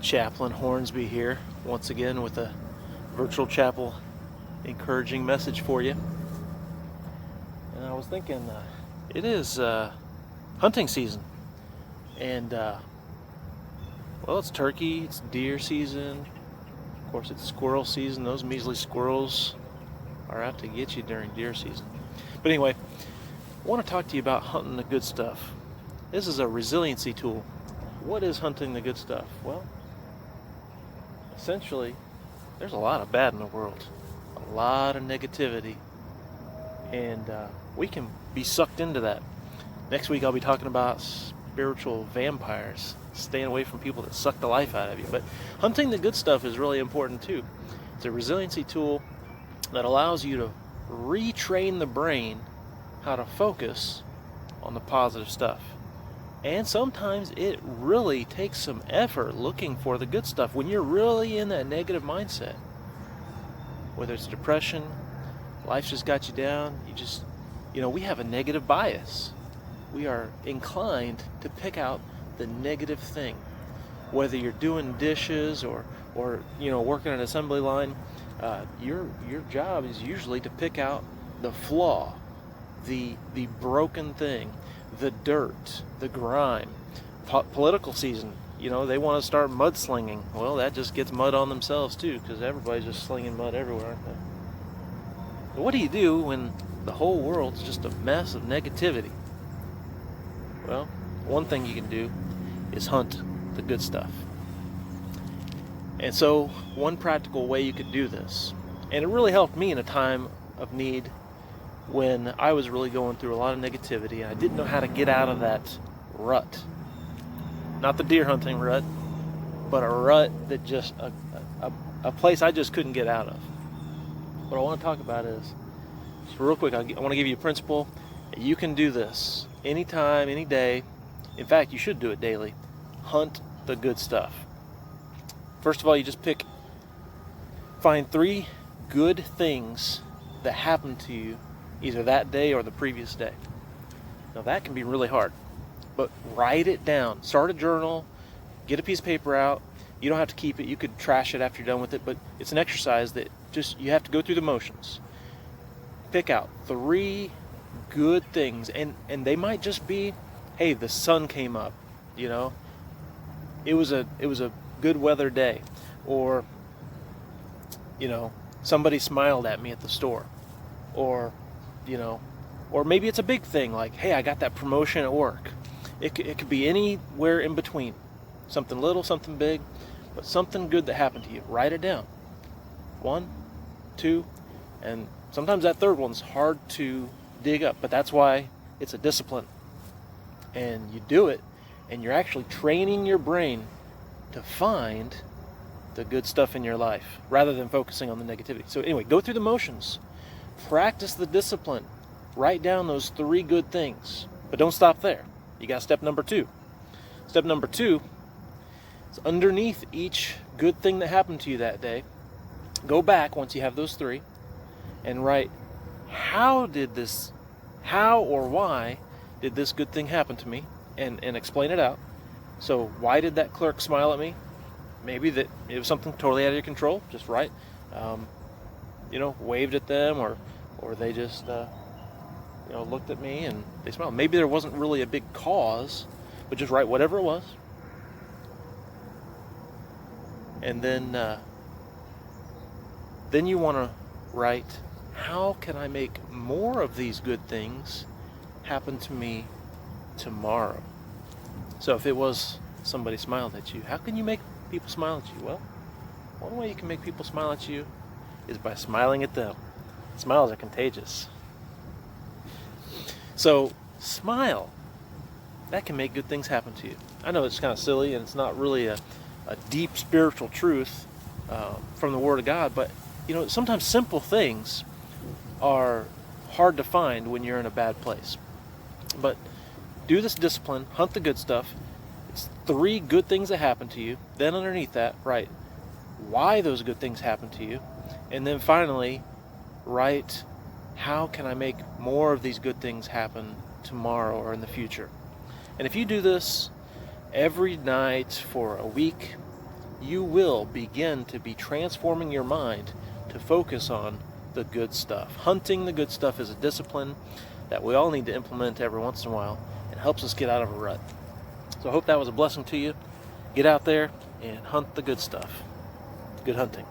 Chaplain Hornsby here, once again with a virtual chapel encouraging message for you. And I was thinking, it is hunting season, and well, it's turkey, it's deer season, of course it's squirrel season. Those measly squirrels are out to get you during deer season. But anyway, I want to talk to you about hunting the good stuff. This is a resiliency tool. What is hunting the good stuff? Well, essentially, there's a lot of bad in the world, a lot of negativity, and we can be sucked into that. Next week I'll be talking about spiritual vampires, staying away from people that suck the life out of you. But hunting the good stuff is really important too. It's a resiliency tool that allows you to retrain the brain how to focus on the positive stuff. And sometimes it really takes some effort looking for the good stuff when you're really in that negative mindset. Whether it's depression, life's just got you down, we have a negative bias. We are inclined to pick out the negative thing. Whether you're doing dishes or working an assembly line, your job is usually to pick out the flaw, the broken thing, the dirt, the grime. Political season, they want to start mudslinging. Well, that just gets mud on themselves too, because everybody's just slinging mud everywhere, aren't they? But what do you do when the whole world's just a mess of negativity? Well, one thing you can do is hunt the good stuff. And so, one practical way you could do this, and it really helped me in a time of need when I was really going through a lot of negativity and I didn't know how to get out of that rut. Not the deer hunting rut, but a rut that just a place I just couldn't get out of. What I want to talk about is, just real quick, I want to give you a principle. You can do this anytime, any day. In fact, you should do it daily. Hunt the good stuff. First of all, you just find 3 good things that happened to you either that day or the previous day. Now that can be really hard, but write it down. Start a journal, get a piece of paper out. You don't have to keep it. You could trash it after you're done with it, but it's an exercise that you have to go through the motions. Pick out 3 good things, and they might just be, hey, the sun came up, it was a good weather day, or somebody smiled at me at the store, or maybe it's a big thing like, hey, I got that promotion at work. It could be anywhere in between, something little, something big, but something good that happened to you. Write it down. 1, 2, and sometimes that third one's hard to dig up, but that's why it's a discipline. And you do it, and you're actually training your brain to find the good stuff in your life rather than focusing on the negativity. So anyway, go through the motions. Practice the discipline. Write down those 3 good things. But don't stop there. You got step number 2. Step number 2 is underneath each good thing that happened to you that day. Go back once you have those 3 and write, how or why did this good thing happen to me? And explain it out. So why did that clerk smile at me? Maybe that it was something totally out of your control. Just write. Waved at them, or they just looked at me and they smiled. Maybe there wasn't really a big cause, but just write whatever it was. And then you want to write, how can I make more of these good things happen to me tomorrow? So if it was somebody smiled at you, how can you make people smile at you? Well, one way you can make people smile at you is by smiling at them. Smiles are contagious. So smile. That can make good things happen to you. I know it's kind of silly and it's not really a deep spiritual truth from the Word of God, but sometimes simple things are hard to find when you're in a bad place. But do this discipline, hunt the good stuff. It's 3 good things that happen to you. Then underneath that, write why those good things happen to you. And then finally, write, how can I make more of these good things happen tomorrow or in the future? And if you do this every night for a week, you will begin to be transforming your mind to focus on the good stuff. Hunting the good stuff is a discipline that we all need to implement every once in a while. It helps us get out of a rut. So I hope that was a blessing to you. Get out there and hunt the good stuff. Good hunting.